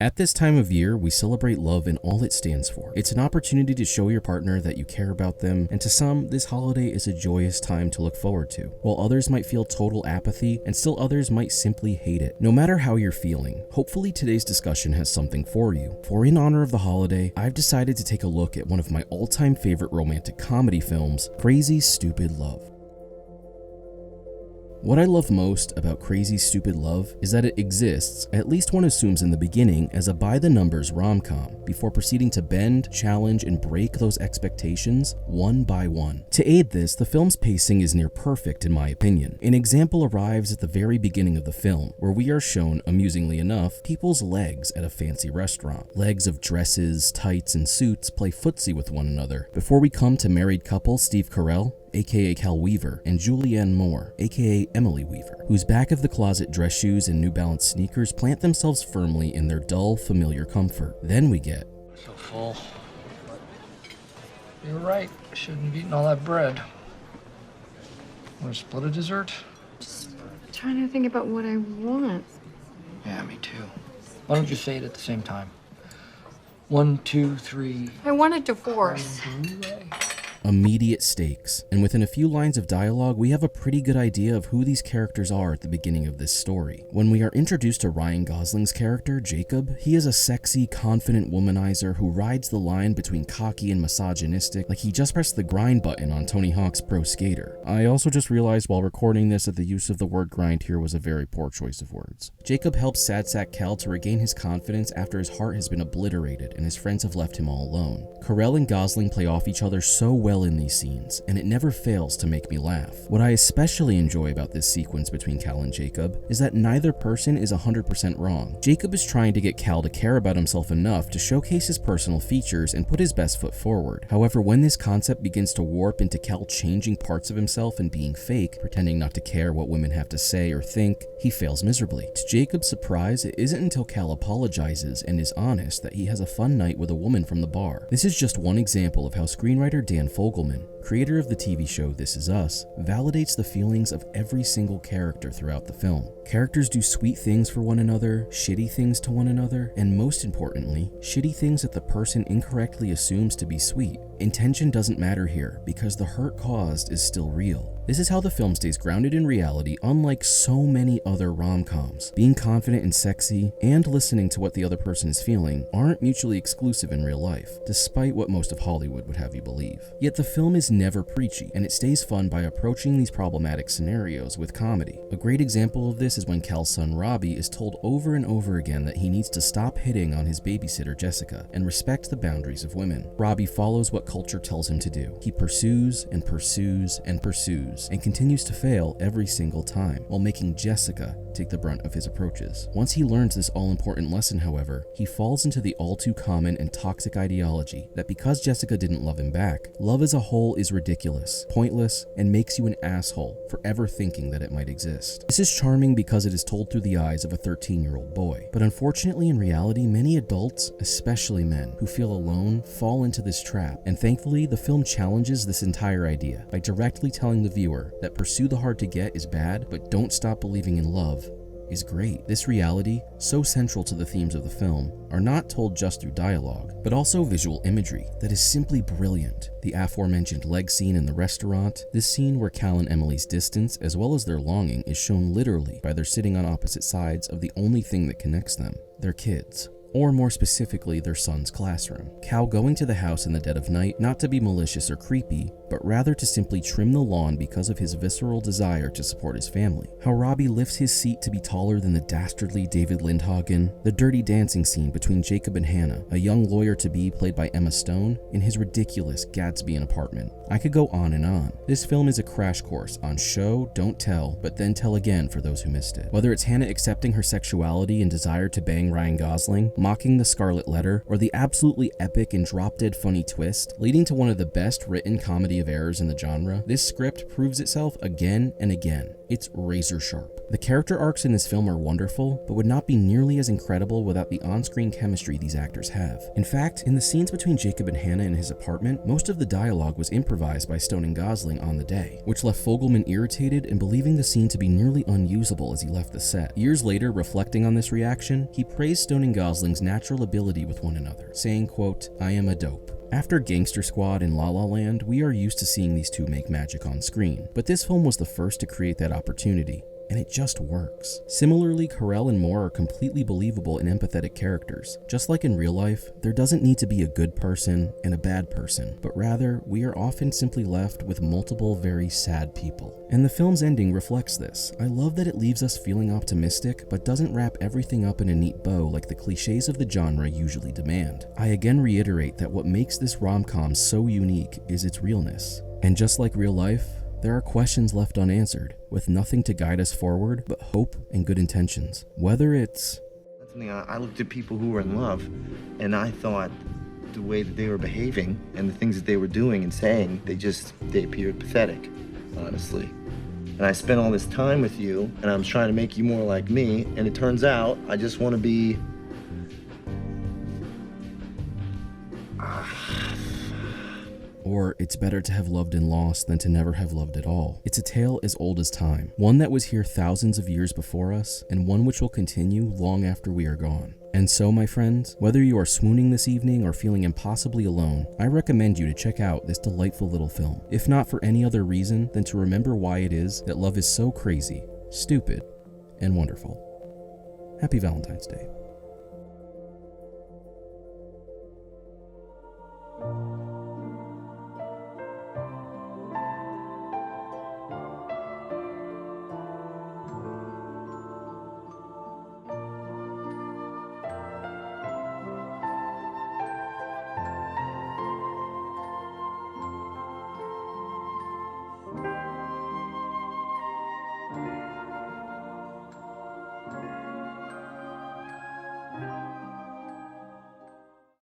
At this time of year, we celebrate love and all it stands for. It's an opportunity to show your partner that you care about them, and to some, this holiday is a joyous time to look forward to, while others might feel total apathy, and still others might simply hate it. No matter how you're feeling, hopefully today's discussion has something for you. For in honor of the holiday, I've decided to take a look at one of my all-time favorite romantic comedy films, Crazy Stupid Love. What I love most about Crazy Stupid Love is that it exists, at least one assumes in the beginning, as a by-the-numbers rom-com, before proceeding to bend, challenge, and break those expectations one by one. To aid this, the film's pacing is near perfect in my opinion. An example arrives at the very beginning of the film, where we are shown, amusingly enough, people's legs at a fancy restaurant. Legs of dresses, tights, and suits play footsie with one another, before we come to married couple Steve Carell, aka Cal Weaver, and Julianne Moore, aka Emily Weaver, whose back-of-the-closet dress shoes and New Balance sneakers plant themselves firmly in their dull, familiar comfort. Then we get... So full. You're right. I shouldn't have eaten all that bread. Want to split a dessert? Just trying to think about what I want. Yeah, me too. Why don't you say it at the same time? 1, 2, 3. I want a divorce. Immediate stakes, and within a few lines of dialogue, we have a pretty good idea of who these characters are at the beginning of this story. When we are introduced to Ryan Gosling's character, Jacob, he is a sexy, confident womanizer who rides the line between cocky and misogynistic, like he just pressed the grind button on Tony Hawk's Pro Skater. I also just realized while recording this that the use of the word grind here was a very poor choice of words. Jacob helps sad sack Cal to regain his confidence after his heart has been obliterated and his friends have left him all alone. Carell and Gosling play off each other so well in these scenes, and it never fails to make me laugh. What I especially enjoy about this sequence between Cal and Jacob is that neither person is 100% wrong. Jacob is trying to get Cal to care about himself enough to showcase his personal features and put his best foot forward. However, when this concept begins to warp into Cal changing parts of himself and being fake, pretending not to care what women have to say or think, he fails miserably. To Jacob's surprise, it isn't until Cal apologizes and is honest that he has a fun night with a woman from the bar. This is just one example of how screenwriter Dan Fogelman, creator of the TV show This Is Us, validates the feelings of every single character throughout the film. Characters do sweet things for one another, shitty things to one another, and most importantly, shitty things that the person incorrectly assumes to be sweet. Intention doesn't matter here, because the hurt caused is still real. This is how the film stays grounded in reality, unlike so many other rom-coms. Being confident and sexy, and listening to what the other person is feeling, aren't mutually exclusive in real life, despite what most of Hollywood would have you believe. Yet the film is never preachy, and it stays fun by approaching these problematic scenarios with comedy. A great example of this is when Cal's son Robbie is told over and over again that he needs to stop hitting on his babysitter Jessica, and respect the boundaries of women. Robbie follows what culture tells him to do. He pursues and pursues and pursues, and continues to fail every single time, while making Jessica take the brunt of his approaches. Once he learns this all-important lesson, however, he falls into the all-too-common and toxic ideology that because Jessica didn't love him back, love as a whole is ridiculous, pointless, and makes you an asshole for ever thinking that it might exist. This is charming because it is told through the eyes of a 13-year-old boy, but unfortunately in reality, many adults, especially men, who feel alone, fall into this trap, and thankfully the film challenges this entire idea by directly telling the viewer that pursue the hard to get is bad, but don't stop believing in love is great. This reality, so central to the themes of the film, are not told just through dialogue, but also visual imagery that is simply brilliant. The aforementioned leg scene in the restaurant, this scene where Cal and Emily's distance as well as their longing is shown literally by their sitting on opposite sides of the only thing that connects them, their kids. Or more specifically, their son's classroom. Cal going to the house in the dead of night, not to be malicious or creepy, but rather to simply trim the lawn because of his visceral desire to support his family. How Robbie lifts his seat to be taller than the dastardly David Lindhagen. The dirty dancing scene between Jacob and Hannah, a young lawyer-to-be played by Emma Stone, in his ridiculous Gatsbyan apartment. I could go on and on. This film is a crash course on show, don't tell, but then tell again for those who missed it. Whether it's Hannah accepting her sexuality and desire to bang Ryan Gosling, mocking the Scarlet Letter, or the absolutely epic and drop-dead funny twist, leading to one of the best written comedy of errors in the genre, this script proves itself again and again. It's razor sharp. The character arcs in this film are wonderful, but would not be nearly as incredible without the on-screen chemistry these actors have. In fact, in the scenes between Jacob and Hannah in his apartment, most of the dialogue was improvised by Stone and Gosling on the day, which left Fogelman irritated and believing the scene to be nearly unusable as he left the set. Years later, reflecting on this reaction, he praised Stone and Gosling's natural ability with one another, saying, quote, "I am a dope." After Gangster Squad and La La Land, we are used to seeing these two make magic on screen, but this film was the first to create that opportunity, and it just works. Similarly, Carell and Moore are completely believable and empathetic characters. Just like in real life, there doesn't need to be a good person and a bad person, but rather, we are often simply left with multiple very sad people. And the film's ending reflects this. I love that it leaves us feeling optimistic, but doesn't wrap everything up in a neat bow like the cliches of the genre usually demand. I again reiterate that what makes this rom-com so unique is its realness. And just like real life, there are questions left unanswered, with nothing to guide us forward but hope and good intentions. Whether it's... That's something I looked at people who were in love, and I thought the way that they were behaving and the things that they were doing and saying, they appeared pathetic, honestly. And I spent all this time with you, and I'm trying to make you more like me, and it turns out I just want to be... Or it's better to have loved and lost than to never have loved at all. It's a tale as old as time, one that was here thousands of years before us, and one which will continue long after we are gone. And so, my friends, whether you are swooning this evening or feeling impossibly alone, I recommend you to check out this delightful little film, if not for any other reason than to remember why it is that love is so crazy, stupid, and wonderful. Happy Valentine's Day.